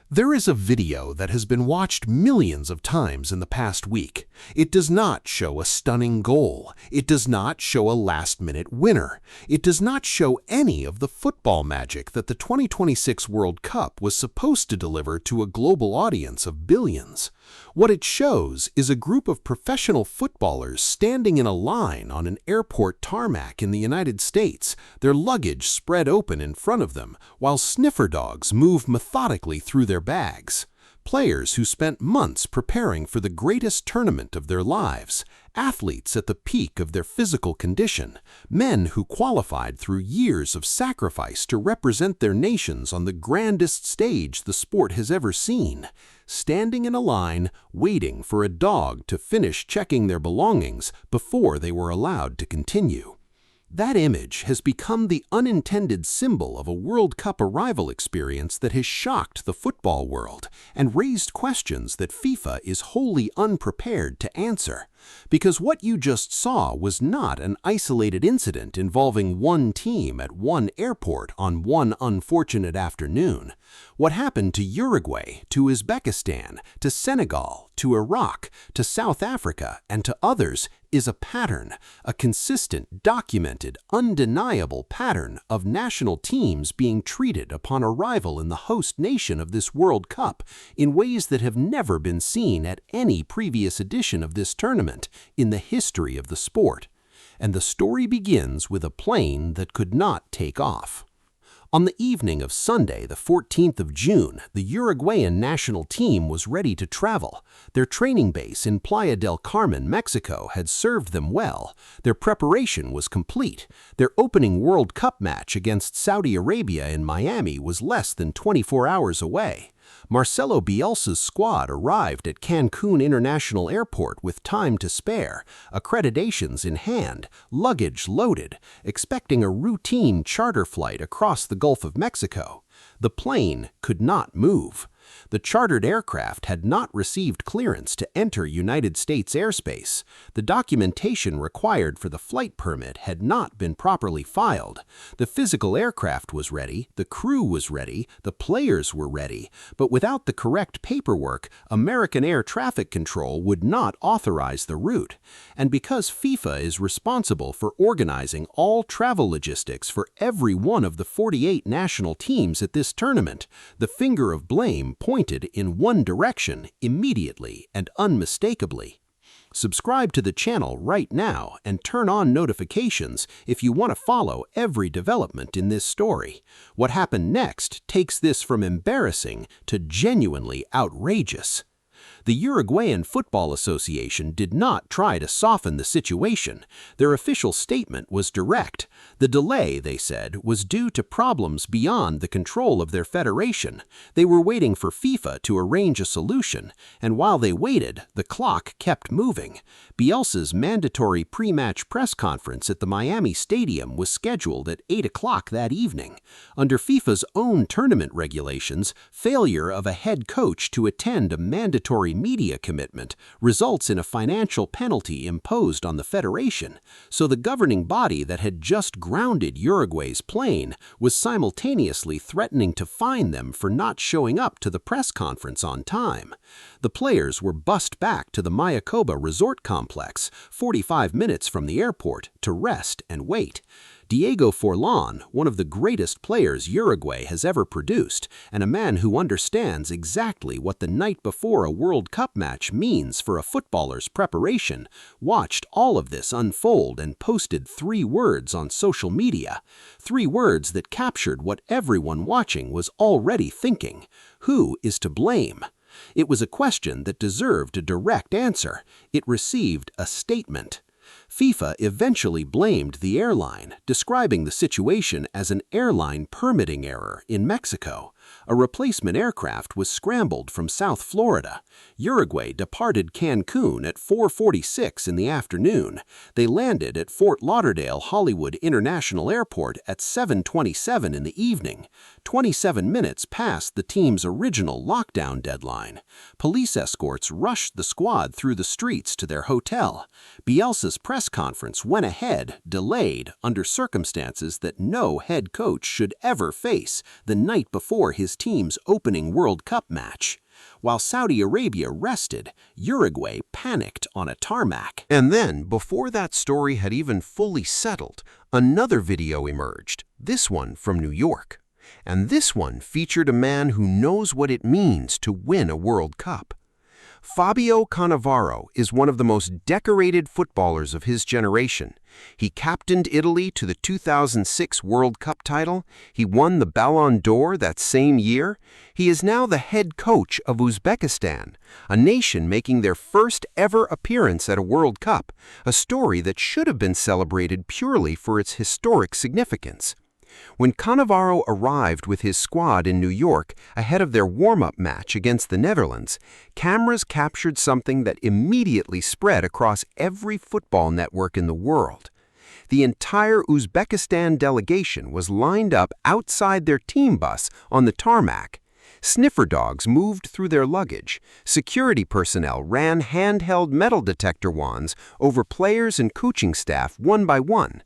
There is a video that has been watched millions of times in the past week. It does not show a stunning goal. It does not show a last-minute winner. It does not show any of the football magic that the 2026 World Cup was supposed to deliver to a global audience of billions. What it shows is a group of professional footballers standing in a line on an airport tarmac in the United States, their luggage spread open in front of them, while sniffer dogs move methodically through their bags. Players who spent months preparing for the greatest tournament of their lives, athletes at the peak of their physical condition, men who qualified through years of sacrifice to represent their nations on the grandest stage the sport has ever seen, standing in a line waiting for a dog to finish checking their belongings before they were allowed to continue. That image has become the unintended symbol of a World Cup arrival experience that has shocked the football world and raised questions that FIFA is wholly unprepared to answer. Because what you just saw was not an isolated incident involving one team at one airport on one unfortunate afternoon. What happened to Uruguay, to Uzbekistan, to Senegal, to Iraq, to South Africa, and to others is a pattern, a consistent, documented, undeniable pattern of national teams being treated upon arrival in the host nation of this World Cup in ways that have never been seen at any previous edition of this tournament in the history of the sport. And the story begins with a plane that could not take off. On the evening of Sunday, the 14th of June, the Uruguayan national team was ready to travel. Their training base in Playa del Carmen, Mexico, had served them well. Their preparation was complete. Their opening World Cup match against Saudi Arabia in Miami was less than 24 hours away. Marcelo Bielsa's squad arrived at Cancun International Airport with time to spare, accreditations in hand, luggage loaded, expecting a routine charter flight across the Gulf of Mexico. The plane could not move. The chartered aircraft had not received clearance to enter United States airspace. The documentation required for the flight permit had not been properly filed. The physical aircraft was ready, the crew was ready, the players were ready, but without the correct paperwork, American Air Traffic Control would not authorize the route. And because FIFA is responsible for organizing all travel logistics for every one of the 48 national teams at this tournament, the finger of blame pointed in one direction immediately and unmistakably. Subscribe to the channel right now and turn on notifications if you want to follow every development in this story. What happened next takes this from embarrassing to genuinely outrageous. The Uruguayan Football Association did not try to soften the situation. Their official statement was direct. The delay, they said, was due to problems beyond the control of their federation. They were waiting for FIFA to arrange a solution, and while they waited, the clock kept moving. Bielsa's mandatory pre-match press conference at the Miami Stadium was scheduled at 8 o'clock that evening. Under FIFA's own tournament regulations, failure of a head coach to attend a mandatory media commitment results in a financial penalty imposed on the federation, so the governing body that had just grounded Uruguay's plane was simultaneously threatening to fine them for not showing up to the press conference on time. The players were bussed back to the Mayakoba Resort Complex, 45 minutes from the airport, to rest and wait. Diego Forlán, one of the greatest players Uruguay has ever produced, and a man who understands exactly what the night before a World Cup match means for a footballer's preparation, watched all of this unfold and posted 3 words on social media. 3 words that captured what everyone watching was already thinking. Who is to blame? It was a question that deserved a direct answer. It received a statement. FIFA eventually blamed the airline, describing the situation as an airline permitting error in Mexico. A replacement aircraft was scrambled from South Florida. Uruguay departed Cancun at 4:46 in the afternoon. They landed at Fort Lauderdale Hollywood International Airport at 7:27 in the evening, 27 minutes past the team's original lockdown deadline. Police escorts rushed the squad through the streets to their hotel. Bielsa's press conference went ahead, delayed, under circumstances that no head coach should ever face the night before his team's opening World Cup match. While Saudi Arabia rested, Uruguay panicked on a tarmac. And then, before that story had even fully settled, another video emerged, this one from New York. And this one featured a man who knows what it means to win a World Cup. Fabio Cannavaro is one of the most decorated footballers of his generation. He captained Italy to the 2006 World Cup title. He won the Ballon d'Or that same year. He is now the head coach of Uzbekistan, a nation making their first ever appearance at a World Cup, a story that should have been celebrated purely for its historic significance. When Cannavaro arrived with his squad in New York ahead of their warm-up match against the Netherlands, cameras captured something that immediately spread across every football network in the world. The entire Uzbekistan delegation was lined up outside their team bus on the tarmac. Sniffer dogs moved through their luggage. Security personnel ran handheld metal detector wands over players and coaching staff one by one.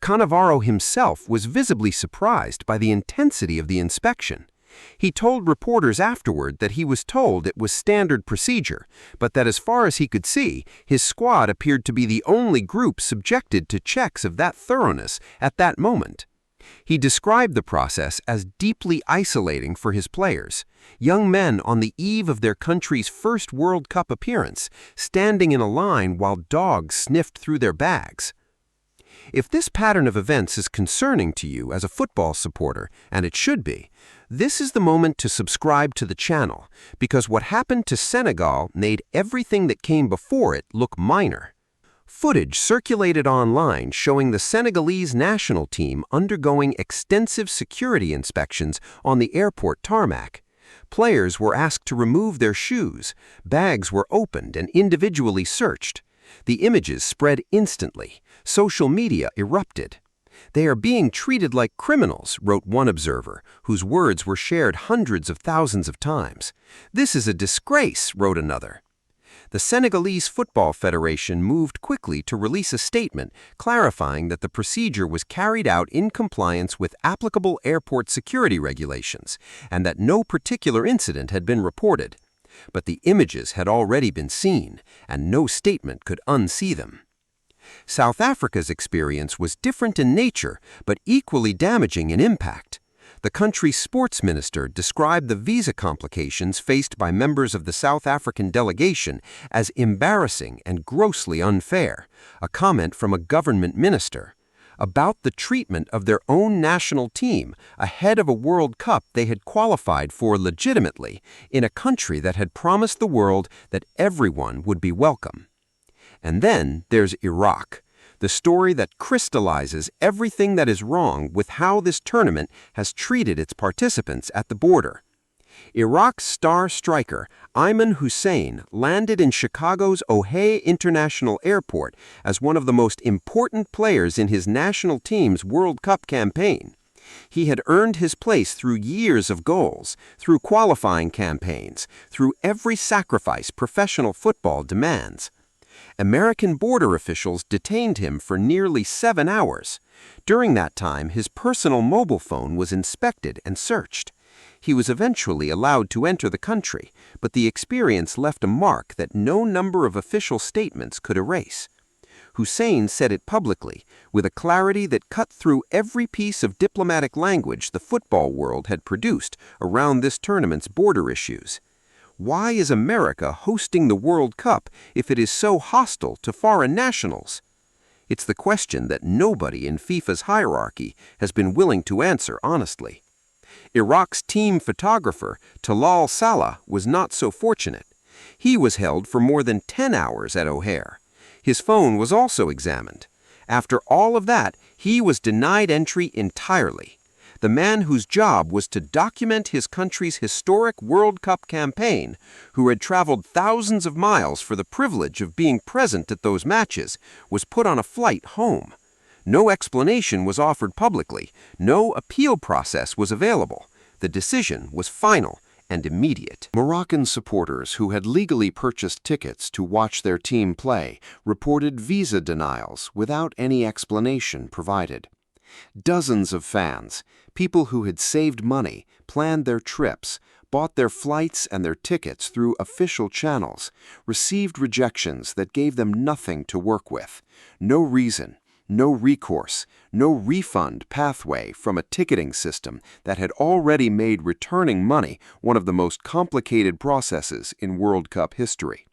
Cannavaro himself was visibly surprised by the intensity of the inspection. He told reporters afterward that he was told it was standard procedure, but that as far as he could see, his squad appeared to be the only group subjected to checks of that thoroughness at that moment. He described the process as deeply isolating for his players, young men on the eve of their country's first World Cup appearance, standing in a line while dogs sniffed through their bags. If this pattern of events is concerning to you as a football supporter, and it should be, this is the moment to subscribe to the channel, because what happened to Senegal made everything that came before it look minor. Footage circulated online showing the Senegalese national team undergoing extensive security inspections on the airport tarmac. Players were asked to remove their shoes, bags were opened and individually searched. The images spread instantly. Social media erupted. "They are being treated like criminals," wrote one observer, whose words were shared hundreds of thousands of times. "This is a disgrace," wrote another. The Senegalese Football Federation moved quickly to release a statement clarifying that the procedure was carried out in compliance with applicable airport security regulations and that no particular incident had been reported. But the images had already been seen, and no statement could unsee them. South Africa's experience was different in nature, but equally damaging in impact. The country's sports minister described the visa complications faced by members of the South African delegation as embarrassing and grossly unfair, a comment from a government minister. About the treatment of their own national team ahead of a World Cup they had qualified for legitimately in a country that had promised the world that everyone would be welcome. And then there's Iraq, the story that crystallizes everything that is wrong with how this tournament has treated its participants at the border. Iraq's star striker, Ayman Hussein, landed in Chicago's O'Hare International Airport as one of the most important players in his national team's World Cup campaign. He had earned his place through years of goals, through qualifying campaigns, through every sacrifice professional football demands. American border officials detained him for nearly 7 hours. During that time, his personal mobile phone was inspected and searched. He was eventually allowed to enter the country, but the experience left a mark that no number of official statements could erase. Hussein said it publicly, with a clarity that cut through every piece of diplomatic language the football world had produced around this tournament's border issues. Why is America hosting the World Cup if it is so hostile to foreign nationals? It's the question that nobody in FIFA's hierarchy has been willing to answer honestly. Iraq's team photographer, Talal Salah, was not so fortunate. He was held for more than 10 hours at O'Hare. His phone was also examined. After all of that, he was denied entry entirely. The man whose job was to document his country's historic World Cup campaign, who had traveled thousands of miles for the privilege of being present at those matches, was put on a flight home. No explanation was offered publicly. No appeal process was available. The decision was final and immediate. Moroccan supporters who had legally purchased tickets to watch their team play reported visa denials without any explanation provided. Dozens of fans, people who had saved money, planned their trips, bought their flights and their tickets through official channels, received rejections that gave them nothing to work with, no reason, no recourse, no refund pathway from a ticketing system that had already made returning money one of the most complicated processes in World Cup history.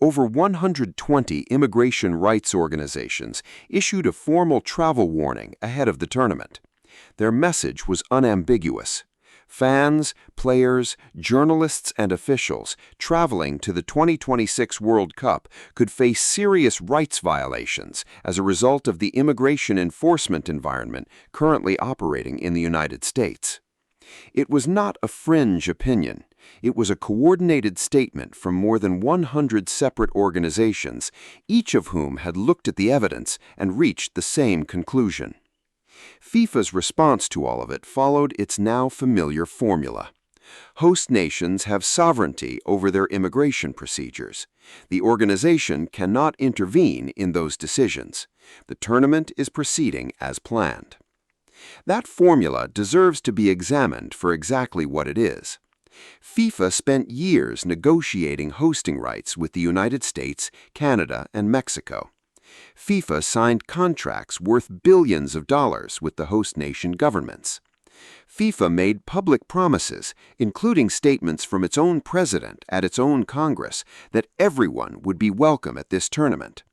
Over 120 immigration rights organizations issued a formal travel warning ahead of the tournament. Their message was unambiguous. Fans, players, journalists, and officials traveling to the 2026 World Cup could face serious rights violations as a result of the immigration enforcement environment currently operating in the United States. It was not a fringe opinion. It was a coordinated statement from more than 100 separate organizations, each of whom had looked at the evidence and reached the same conclusion. FIFA's response to all of it followed its now familiar formula. Host nations have sovereignty over their immigration procedures. The organization cannot intervene in those decisions. The tournament is proceeding as planned. That formula deserves to be examined for exactly what it is. FIFA spent years negotiating hosting rights with the United States, Canada, and Mexico. FIFA signed contracts worth billions of dollars with the host nation governments. FIFA made public promises, including statements from its own president at its own Congress, that everyone would be welcome at this tournament.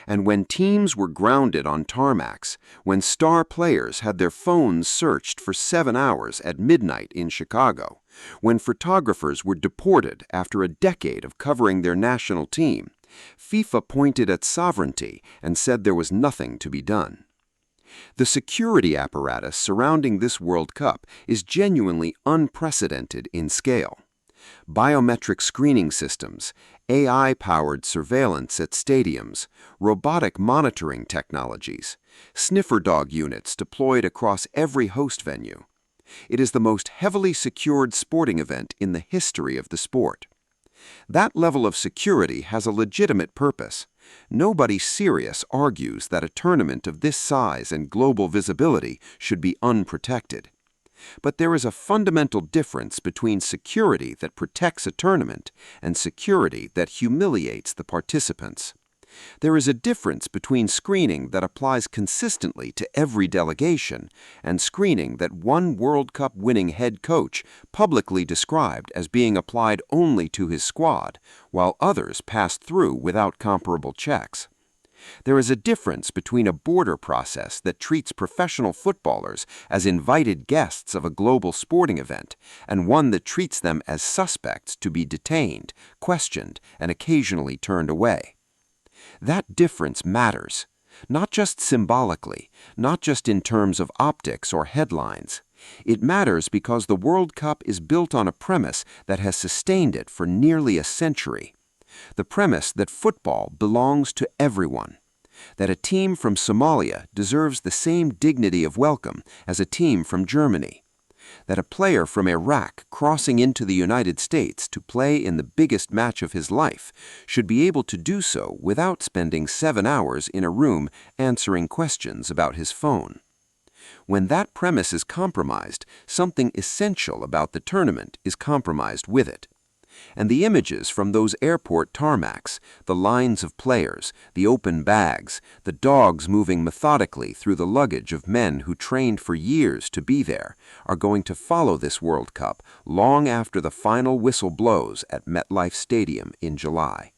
And when teams were grounded on tarmacs, when star players had their phones searched for 7 hours at midnight in Chicago, when photographers were deported after a decade of covering their national team, FIFA pointed at sovereignty and said there was nothing to be done. The security apparatus surrounding this World Cup is genuinely unprecedented in scale. Biometric screening systems, AI-powered surveillance at stadiums, robotic monitoring technologies, sniffer dog units deployed across every host venue. It is the most heavily secured sporting event in the history of the sport. That level of security has a legitimate purpose. Nobody serious argues that a tournament of this size and global visibility should be unprotected. But there is a fundamental difference between security that protects a tournament and security that humiliates the participants. There is a difference between screening that applies consistently to every delegation and screening that one World Cup winning head coach publicly described as being applied only to his squad, while others passed through without comparable checks. There is a difference between a border process that treats professional footballers as invited guests of a global sporting event and one that treats them as suspects to be detained, questioned, and occasionally turned away. That difference matters, not just symbolically, not just in terms of optics or headlines. It matters because the World Cup is built on a premise that has sustained it for nearly a century. The premise that football belongs to everyone, that a team from Somalia deserves the same dignity of welcome as a team from Germany, that a player from Iraq crossing into the United States to play in the biggest match of his life should be able to do so without spending 7 hours in a room answering questions about his phone. When that premise is compromised, something essential about the tournament is compromised with it. And the images from those airport tarmacs, the lines of players, the open bags, the dogs moving methodically through the luggage of men who trained for years to be there, are going to follow this World Cup long after the final whistle blows at MetLife Stadium in July.